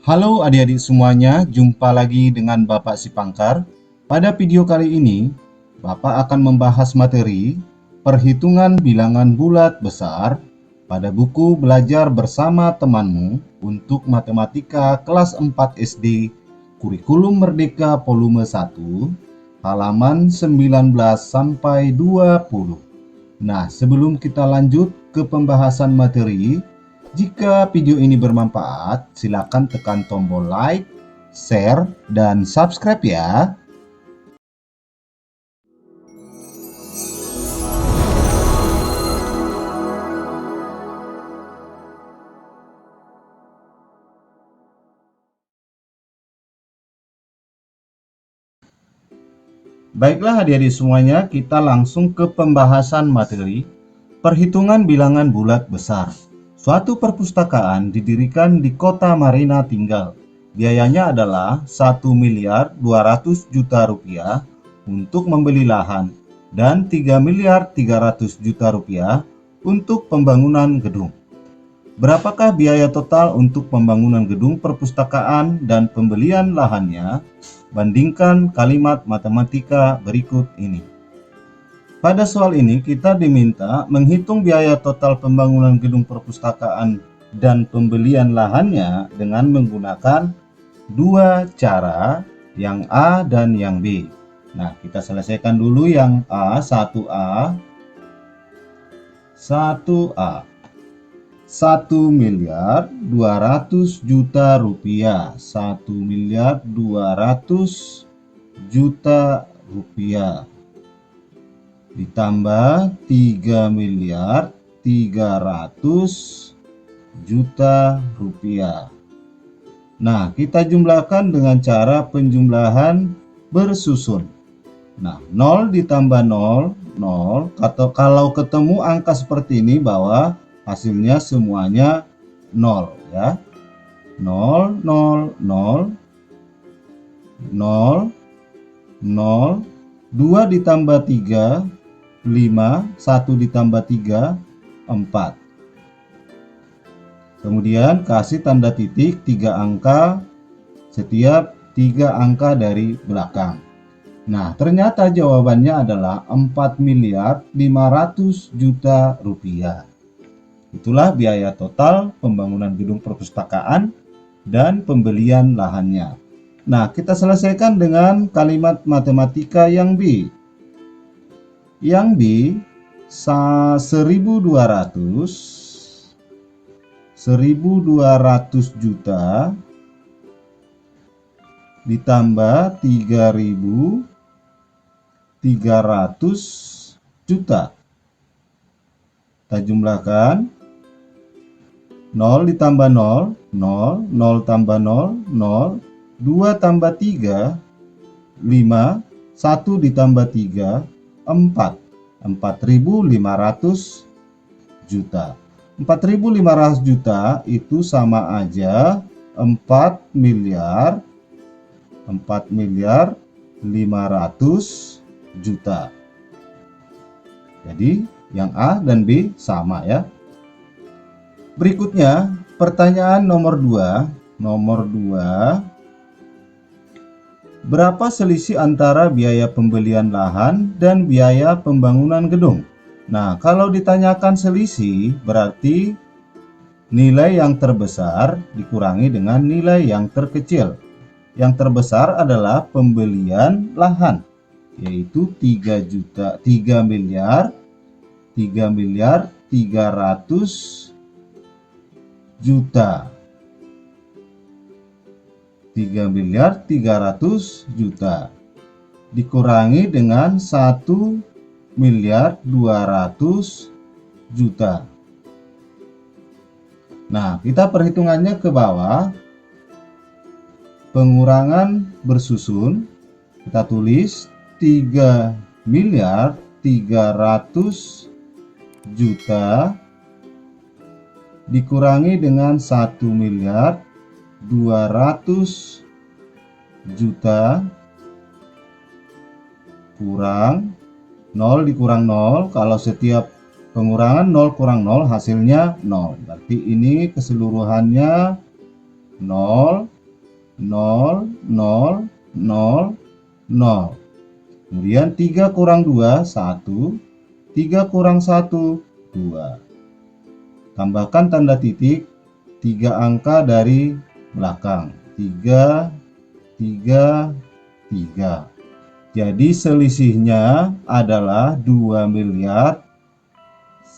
Halo adik-adik semuanya, jumpa lagi dengan Bapak Sipangkar. Pada video kali ini, Bapak akan membahas materi perhitungan bilangan bulat besar pada buku Belajar Bersama Temanmu untuk Matematika kelas 4 SD, Kurikulum Merdeka volume 1, halaman 19 sampai 20. Nah, sebelum kita lanjut ke pembahasan materi, jika video ini bermanfaat, silakan tekan tombol like, share, dan subscribe ya. Baiklah adik-adik semuanya, kita langsung ke pembahasan materi perhitungan bilangan bulat besar. Suatu perpustakaan didirikan di kota Marina Tinggal. Biayanya adalah 1.200.000.000 rupiah untuk membeli lahan dan 3.300.000.000 rupiah untuk pembangunan gedung. Berapakah biaya total untuk pembangunan gedung perpustakaan dan pembelian lahannya? Bandingkan kalimat matematika berikut ini. Pada soal ini kita diminta menghitung biaya total pembangunan gedung perpustakaan dan pembelian lahannya dengan menggunakan dua cara, yang A dan yang B. Nah, kita selesaikan dulu yang A, 1A. 1A. 1.200.000.000 rupiah. 1.200.000.000 rupiah ditambah 3.300.000.000 rupiah. Nah, kita jumlahkan dengan cara penjumlahan bersusun. Nah, 0 ditambah 0, 0. Kalau ketemu angka seperti ini, bahwa hasilnya semuanya 0 ya. 0, 0, 0, 0, 0, 2 ditambah 3, 5, 1 ditambah 3, 4. Kemudian kasih tanda titik 3 angka setiap 3 angka dari belakang. Nah, ternyata jawabannya adalah 4.500.000.000 rupiah. Itulah biaya total pembangunan gedung perpustakaan dan pembelian lahannya. Nah, kita selesaikan dengan kalimat matematika yang B. Yang B, 1.200 juta ditambah 3.300 juta. Kita jumlahkan 0 ditambah 0, 0, 0 tambah 0, 0, 2 tambah 3, 5, 1 ditambah 3, 4. 4.500 juta. 4.500 juta itu sama aja 4.500.000.000 Jadi yang A dan B sama ya. Berikutnya pertanyaan nomor 2. Berapa selisih antara biaya pembelian lahan dan biaya pembangunan gedung? Nah, kalau ditanyakan selisih, berarti nilai yang terbesar dikurangi dengan nilai yang terkecil. Yang terbesar adalah pembelian lahan, yaitu 3.300.000.000 juta. 3.300.000.000 dikurangi dengan 1.200.000.000. Nah, kita perhitungannya ke bawah. Pengurangan bersusun. Kita tulis 3.300.000.000 dikurangi dengan 1.200.000.000 kurang 0 dikurang 0. Kalau setiap pengurangan 0 kurang 0 hasilnya 0. Berarti ini keseluruhannya 0 0, 0, 0, 0. Kemudian 3 kurang 2, 1. 3 kurang 1, 2. Tambahkan tanda titik 3 angka dari belakang. 3, 3, 3. Jadi selisihnya adalah 2 miliar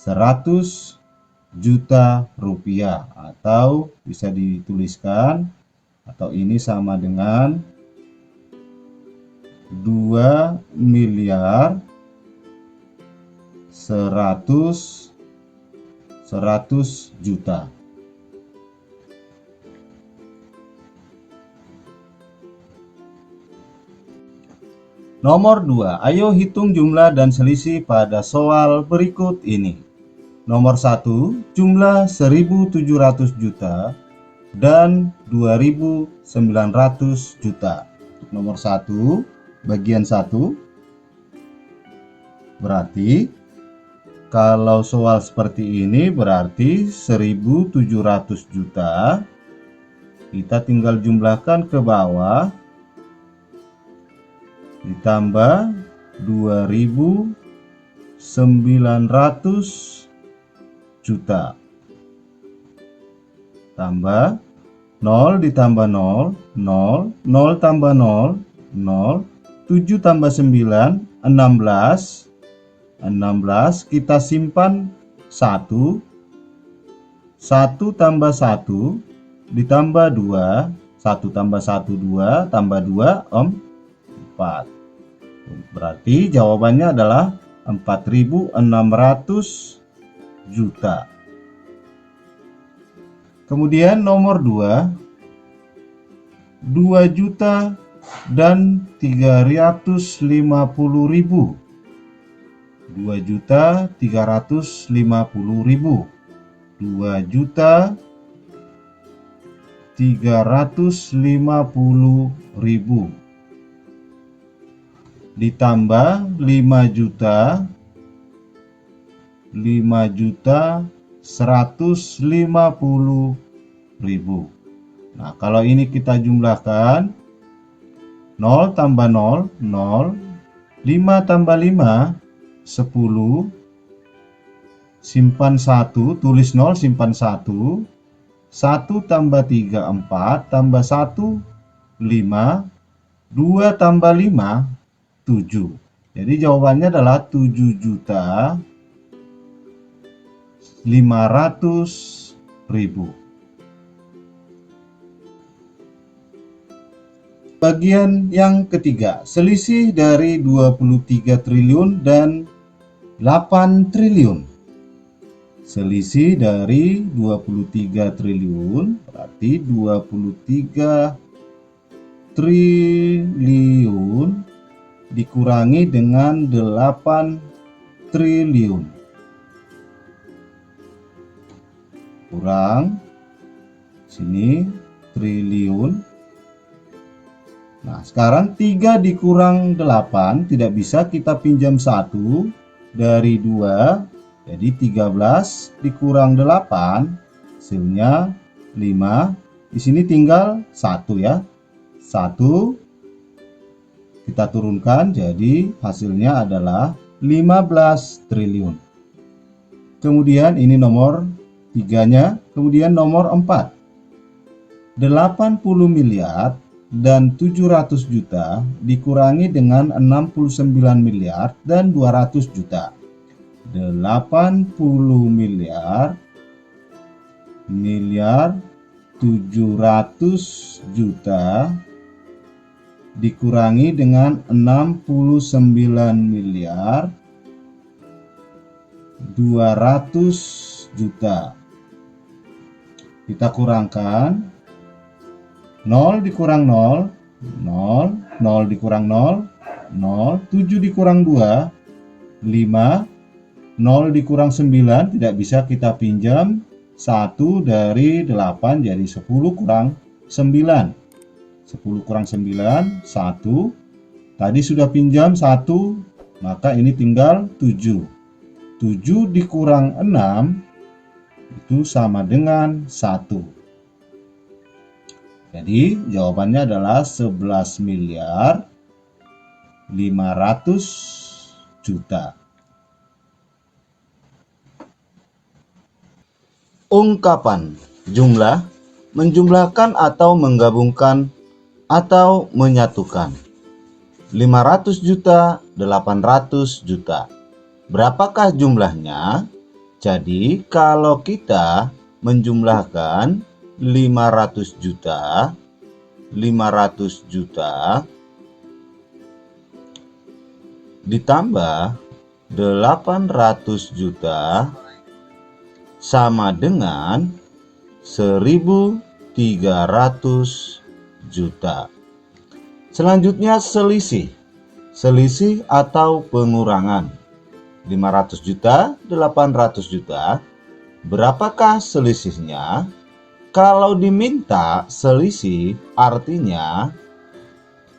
100 juta rupiah, atau bisa dituliskan atau ini sama dengan 2 miliar 100 juta. Nomor 2, ayo hitung jumlah dan selisih pada soal berikut ini. Nomor 1, jumlah 1.700 juta dan 2.900 juta. Untuk nomor 1, bagian 1, berarti kalau soal seperti ini berarti 1.700 juta. Kita tinggal jumlahkan ke bawah, ditambah 2.900 juta, tambah 0 ditambah 0, 0, 0 tambah 0, 0, 7 tambah 9, 16, 16, kita simpan 1, 1 tambah 1, ditambah 2, 1 tambah 1, 2, tambah 2, 4. Berarti jawabannya adalah 4.600 juta. Kemudian nomor 2, 2 juta dan 350.000. 2 juta 350.000. 2 juta 350.000 ditambah 5 juta 150.000. Nah, kalau ini kita jumlahkan 0 tambah 0, 0, 5 tambah 5, 10, simpan 1, tulis 0, simpan 1, 1 tambah 3, 4, tambah 1, 5, 2 tambah 5, 7. Jadi jawabannya adalah 7.500.000. Bagian yang ketiga, selisih dari 23 triliun dan 8 triliun. Selisih dari 23 triliun berarti 23 triliun dikurangi dengan 8 triliun. Kurang sini triliun. Nah, sekarang 3 dikurang 8 tidak bisa, kita pinjam 1 dari 2. Jadi 13 dikurang 8 hasilnya 5. Di sini tinggal 1 ya. 1 kita turunkan, jadi hasilnya adalah 15 triliun. Kemudian ini nomor 3-nya. Kemudian nomor 4. 80 miliar dan 700 juta dikurangi dengan 69 miliar dan 200 juta. 80 miliar 700 juta dikurangi dengan 69 miliar 200 juta. Kita kurangkan 0 dikurang 0, 0, 0 dikurang 0, 0, 7 dikurang 2, 5, 0 dikurang 9, tidak bisa, kita pinjam 1 dari 8, jadi 10 kurang 9. 10 kurang 9, 1. Tadi sudah pinjam 1, maka ini tinggal 7. 7 dikurang 6, itu sama dengan 1. Jadi jawabannya adalah 11 miliar 500 juta. Ungkapan jumlah, menjumlahkan atau menggabungkan atau menyatukan. 500 juta, 800 juta. Berapakah jumlahnya? Jadi kalau kita menjumlahkan 500 juta ditambah 800 juta sama dengan 1.300 juta. Selanjutnya selisih atau pengurangan. 500 juta, 800 juta. Berapakah selisihnya? Kalau diminta selisih, artinya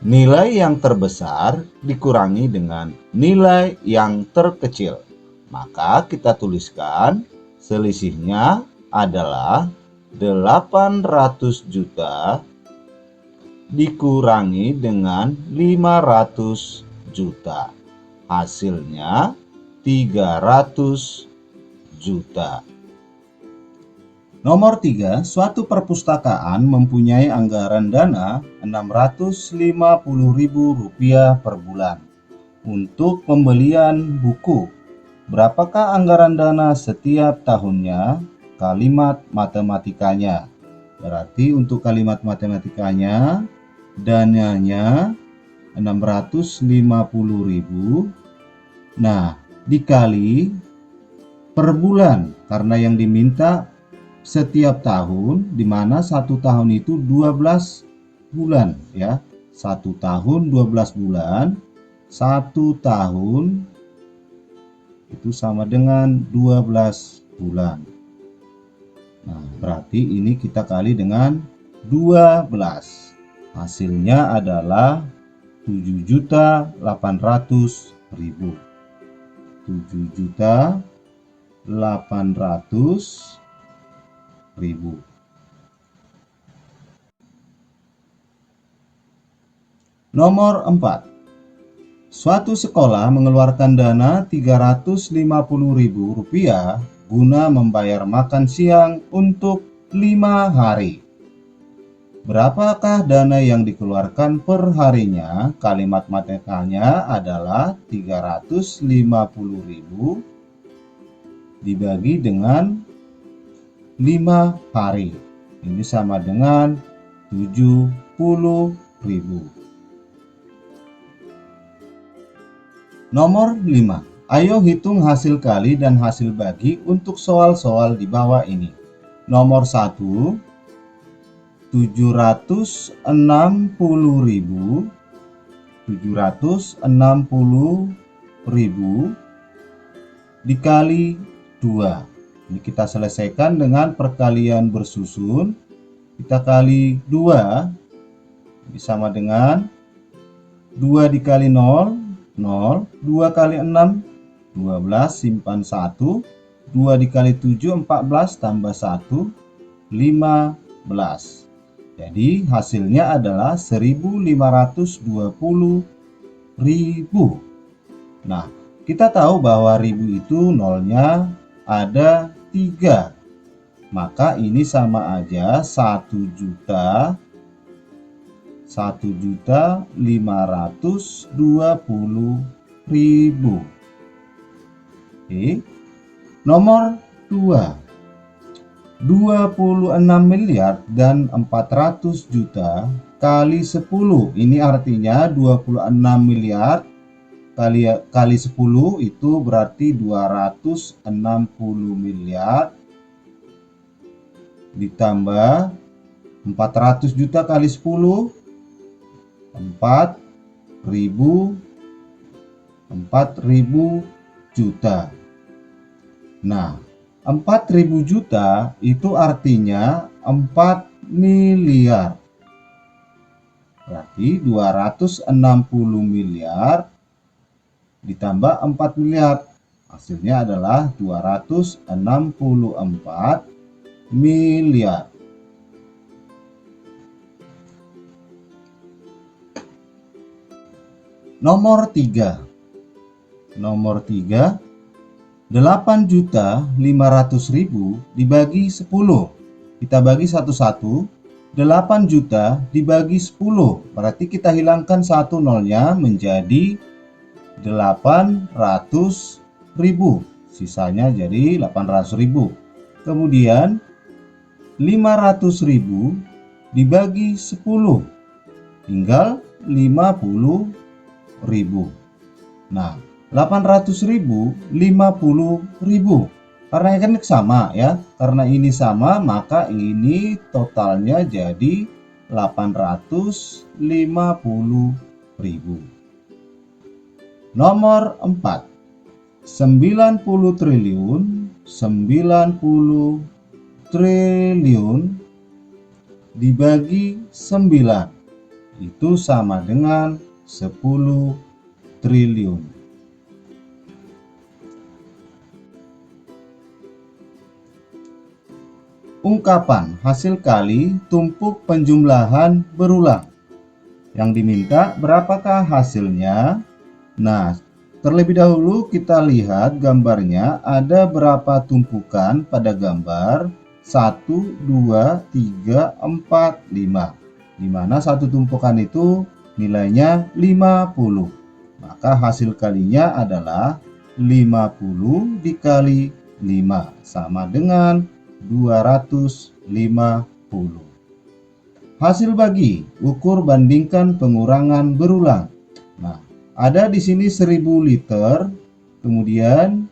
nilai yang terbesar dikurangi dengan nilai yang terkecil. Maka kita tuliskan selisihnya adalah 800 juta dikurangi dengan 500 juta. Hasilnya 300 juta. Nomor 3, suatu perpustakaan mempunyai anggaran dana Rp650.000 per bulan untuk pembelian buku. Berapakah anggaran dana setiap tahunnya? Kalimat matematikanya. Berarti untuk kalimat matematikanya, dananya 650.000. Nah, dikali per bulan karena yang diminta setiap tahun, di mana satu tahun itu 12 bulan ya. 1 tahun 12 bulan. 1 tahun itu sama dengan 12 bulan. Nah, berarti ini kita kali dengan 12. Hasilnya adalah 7.800.000. 7.800.000. Nomor 4. Suatu sekolah mengeluarkan dana Rp350.000 guna membayar makan siang untuk 5 hari. Berapakah dana yang dikeluarkan per harinya? Kalimat matematikanya adalah 350.000 dibagi dengan 5 hari. Ini sama dengan 70.000. Nomor 5. Ayo hitung hasil kali dan hasil bagi untuk soal-soal di bawah ini. Nomor 1, 760.000 dikali 2. Ini kita selesaikan dengan perkalian bersusun. Kita kali 2. Ini sama dengan 2 dikali 0, 0. 2 kali 6, 12. Simpan 1. 2 dikali 7, 14. Tambah 1, 15. Jadi hasilnya adalah 1.520.000. Nah, kita tahu bahwa ribu itu nolnya ada 3. Maka ini sama aja 1.520.000. Oke. Nomor 2. 26 miliar dan 400 juta kali 10. Ini artinya 26 miliar kali 10 itu berarti 260 miliar ditambah 400 juta kali 10, 4.000 juta. Nah, 4.000 juta itu artinya 4 miliar. Berarti 260 miliar ditambah 4 miliar. Hasilnya adalah 264 miliar. Nomor 3. Nomor 3, 8.500.000 dibagi 10. Kita bagi satu-satu. 8 juta dibagi 10. Berarti kita hilangkan satu nolnya menjadi 800.000. Sisanya jadi 800.000. Kemudian 500.000 dibagi 10. Tinggal 50.000. Nah, 800.000, 50.000. Karena kan sama ya. Karena ini sama, maka ini totalnya jadi 850.000. Nomor 4. 90 triliun dibagi 9. Itu sama dengan 10 triliun. Ungkapan hasil kali tumpuk penjumlahan berulang. Yang diminta berapakah hasilnya? Nah, terlebih dahulu kita lihat gambarnya ada berapa tumpukan pada gambar 1, 2, 3, 4, 5. Di mana satu tumpukan itu nilainya 50. Maka hasil kalinya adalah 50 dikali 5 sama dengan 250. Hasil bagi, ukur bandingkan pengurangan berulang. Nah, ada di sini 1000 liter, kemudian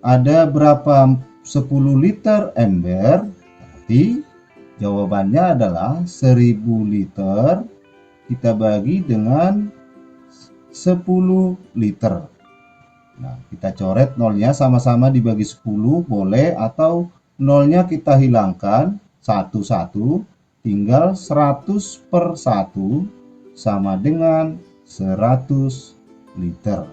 ada berapa 10 liter ember. Berarti jawabannya adalah 1000 liter kita bagi dengan 10 liter. Nah, kita coret nolnya, sama-sama dibagi 10 boleh, atau nolnya kita hilangkan satu-satu, tinggal 100/1 sama dengan 100 liter.